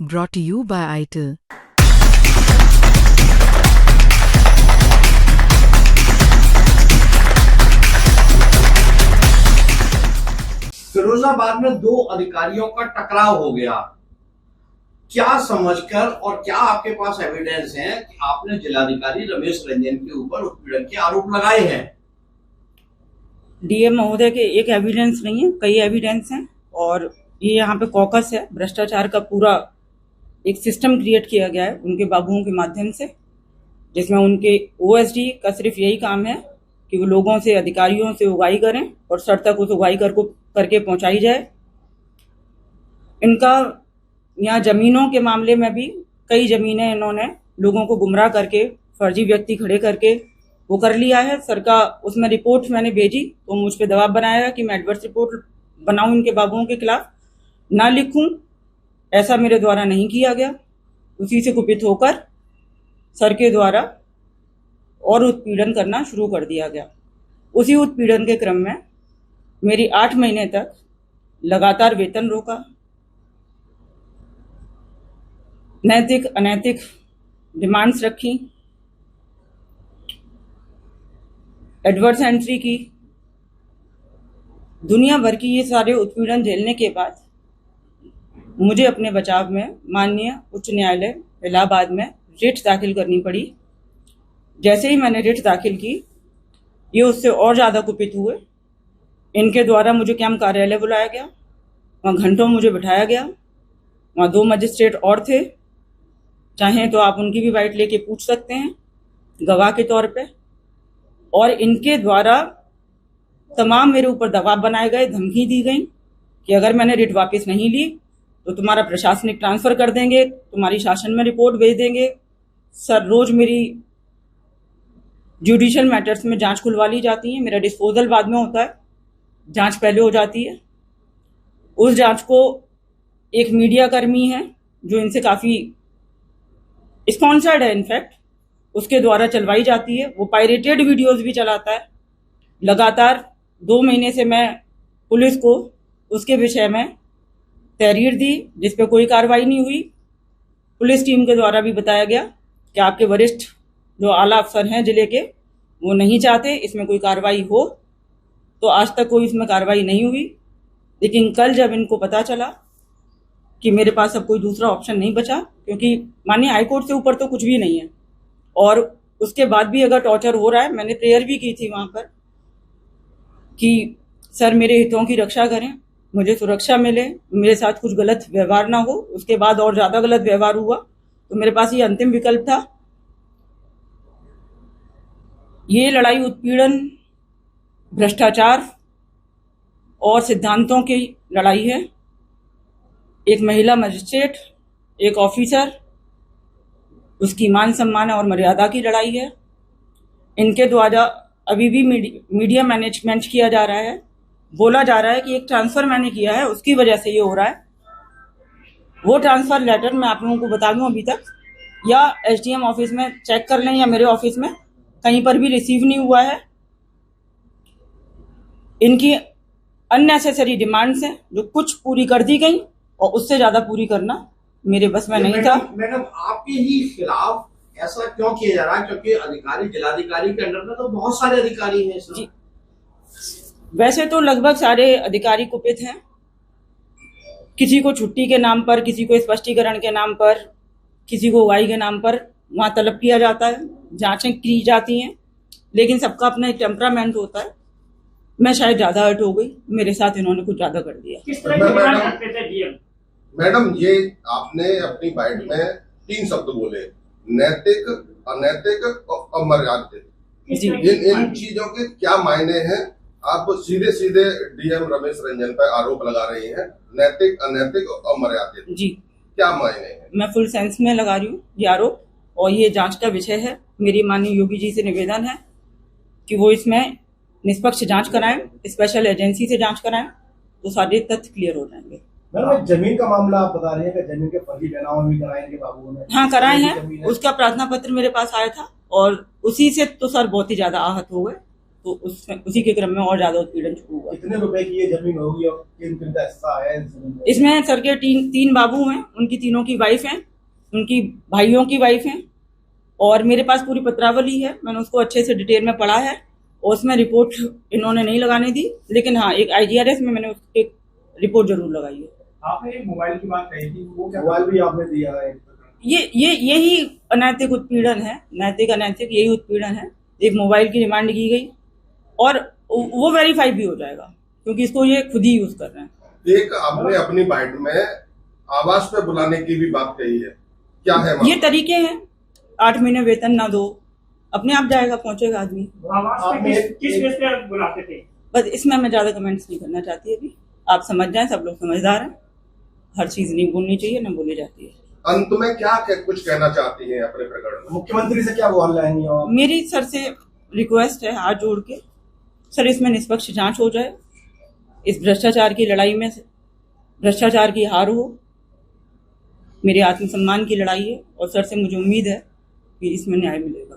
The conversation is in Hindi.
Brought to you by ITIL. Firozabad में दो अधिकारियों का टकराव हो गया। क्या समझकर और क्या आपके पास एविडेंस है कि आपने जिलाधिकारी रमेश रंजन के ऊपर उत्पीड़न के आरोप लगाए हैं? डीएम महोदय के एक एविडेंस नहीं है, कई एविडेंस हैं। और ये यहाँ पे कॉकस है, भ्रष्टाचार का पूरा एक सिस्टम क्रिएट किया गया है उनके बाबुओं के माध्यम से, जिसमें उनके ओएसडी का सिर्फ यही काम है कि वो लोगों से, अधिकारियों से उगाही करें और सर तक उस उगाही करके पहुंचाई जाए। इनका यहाँ जमीनों के मामले में भी कई जमीनें इन्होंने लोगों को गुमराह करके, फर्जी व्यक्ति खड़े करके वो कर लिया है। सर का उसमें रिपोर्ट मैंने भेजी तो मुझ पे दबाव बनाया कि मैं एडवर्स रिपोर्ट बनाऊं इनके बाबुओं के खिलाफ, ना लिखूं। ऐसा मेरे द्वारा नहीं किया गया। उसी से कुपित होकर सर के द्वारा और उत्पीड़न करना शुरू कर दिया गया। उसी उत्पीड़न के क्रम में मेरी 8 महीने तक लगातार वेतन रोका, नैतिक अनैतिक डिमांड्स रखी, एडवर्स एंट्री की। दुनिया भर की ये सारे उत्पीड़न झेलने के बाद मुझे अपने बचाव में माननीय उच्च न्यायालय इलाहाबाद में रिट दाखिल करनी पड़ी। जैसे ही मैंने रिट दाखिल की, ये उससे और ज़्यादा कुपित हुए। इनके द्वारा मुझे कैंप कार्यालय बुलाया गया, वहाँ घंटों मुझे बिठाया गया। वहाँ 2 मजिस्ट्रेट और थे, चाहें तो आप उनकी भी बाइट लेके पूछ सकते हैं गवाह के तौर पे। और इनके द्वारा तमाम मेरे ऊपर दबाव बनाए गए, धमकी दी गई कि अगर मैंने रिट वापस नहीं ली तो तुम्हारा प्रशासनिक ट्रांसफर कर देंगे, तुम्हारी शासन में रिपोर्ट भेज देंगे। सर, रोज मेरी जुडिशियल मैटर्स में जांच खुलवा ली जाती है, मेरा डिस्पोजल बाद में होता है, जांच पहले हो जाती है। उस जांच को एक मीडिया कर्मी है जो इनसे काफी स्पॉन्सर्ड है, इनफैक्ट उसके द्वारा चलवाई जाती है। वो पायरेटेड वीडियोस भी चलाता है। लगातार 2 महीने से मैं पुलिस को उसके विषय में तहरीर दी, जिस पे कोई कार्रवाई नहीं हुई। पुलिस टीम के द्वारा भी बताया गया कि आपके वरिष्ठ जो आला अफसर हैं जिले के, वो नहीं चाहते इसमें कोई कार्रवाई हो, तो आज तक कोई इसमें कार्रवाई नहीं हुई। लेकिन कल जब इनको पता चला कि मेरे पास अब कोई दूसरा ऑप्शन नहीं बचा, क्योंकि माननीय हाईकोर्ट से ऊपर तो कुछ भी नहीं है, और उसके बाद भी अगर टॉर्चर हो रहा है, मैंने प्रेयर भी की थी वहां पर कि सर मेरे हितों की रक्षा करें, मुझे सुरक्षा मिले, मेरे साथ कुछ गलत व्यवहार ना हो। उसके बाद और ज्यादा गलत व्यवहार हुआ तो मेरे पास ये अंतिम विकल्प था। ये लड़ाई उत्पीड़न, भ्रष्टाचार और सिद्धांतों की लड़ाई है। एक महिला मजिस्ट्रेट, एक ऑफिसर, उसकी मान सम्मान और मर्यादा की लड़ाई है। इनके द्वारा अभी भी मीडिया मैनेजमेंट किया जा रहा है। बोला जा रहा है कि एक ट्रांसफर मैंने किया है, उसकी वजह से ये हो रहा है। वो ट्रांसफर लेटर मैं आप लोगों को बता दूं अभी तक, या एसडीएम ऑफिस में चेक कर लें या मेरे ऑफिस में, कहीं पर भी रिसीव नहीं हुआ है। इनकी अननेसेसरी डिमांड्स हैं जो कुछ पूरी कर दी गई और उससे ज्यादा पूरी करना मेरे बस में नहीं था। मैडम, आपके ही खिलाफ ऐसा क्यों किया जा रहा है? क्योंकि अधिकारी, जिलाधिकारी के अंडर में तो बहुत सारे अधिकारी हैं जी। वैसे तो लगभग सारे अधिकारी कुपित हैं। किसी को छुट्टी के नाम पर, किसी को स्पष्टीकरण के नाम पर, किसी को उगाही के नाम पर वहां तलब किया जाता है, जांचें की जाती हैं। लेकिन सबका अपना एक टेम्परामेंट होता है। मैं शायद ज्यादा हर्ट हो गई, मेरे साथ इन्होंने कुछ ज्यादा कर दिया। किस तरह की डिमांड करते थे डीएम? मैडम, ये आपने अपनी बाइट में 3 शब्द बोले, नैतिक, अनैतिक और अमर्यादित। इन चीजों के क्या मायने हैं? आप सीधे सीधे डीएम रमेश रंजन पर आरोप लगा रही हैं, नैतिक, अनैतिक और अमर्यादित। जी, क्या मायने हैं? मैं फुल सेंस में लगा रही हूँ ये आरोप, और ये जांच का विषय है। मेरी माननीय योगी जी से निवेदन है कि वो इसमें निष्पक्ष जांच कराएं, स्पेशल एजेंसी से जांच कराएं, तो सारे तथ्य क्लियर हो जाएंगे। मैडम, जमीन का मामला आप बता रहे हैं कि जमीन के फर्जी बनाव भी कराए इनके बाबुओं ने? हाँ, कराए हैं। उसका प्रार्थना पत्र मेरे पास आया था और उसी से तो सर बहुत ही ज्यादा आहत हो गए। तो उसी के क्रम में और ज्यादा उत्पीड़न शुरू हुआ। कितने रुपए की ये जमीन होगी और किन का हिस्सा है इस जमीन में? इसमें सर के तीन बाबू हैं, उनकी तीनों की वाइफ हैं, उनकी भाइयों की वाइफ हैं, और मेरे पास पूरी पत्रावली है। मैंने उसको अच्छे से डिटेल में पढ़ा है और उसमें रिपोर्ट इन्होंने नहीं लगाने दी, लेकिन हाँ एक IGRS में मैंने एक रिपोर्ट जरूर लगाई है। आपने एक मोबाइल की बात कही थी, वो क्या मोबाइल भी आपने दिया है? यही अनैतिक उत्पीड़न है, नैतिक अनैतिक यही उत्पीड़न है। एक मोबाइल की डिमांड की गई और वो वेरीफाई भी हो जाएगा क्योंकि इसको ये खुद ही यूज कर रहे हैं। एक आपने अपनी बाइट में आवास पे बुलाने की भी बात कही है, क्या है ये तरीके हैं, 8 महीने वेतन ना दो, अपने आप जाएगा, पहुंचेगा आदमी। आवास पे किस बेस पे बुलाते थे? बस इसमें मैं ज्यादा कमेंट्स नहीं करना चाहती अभी। आप समझ जाएं, सब लोग समझदार हैं, हर चीज नहीं बोलनी चाहिए, ना बोली जाती है। अंत में क्या कुछ कहना चाहती हैं अपने प्रकरण में? मुख्यमंत्री से क्या गुहार लाएंगी आप? मेरी सर से रिक्वेस्ट है हाथ जोड़ के, सर इसमें निष्पक्ष जांच हो जाए, इस भ्रष्टाचार की लड़ाई में भ्रष्टाचार की हार हो। मेरे आत्मसम्मान की लड़ाई है और सर से मुझे उम्मीद है कि इसमें न्याय मिलेगा।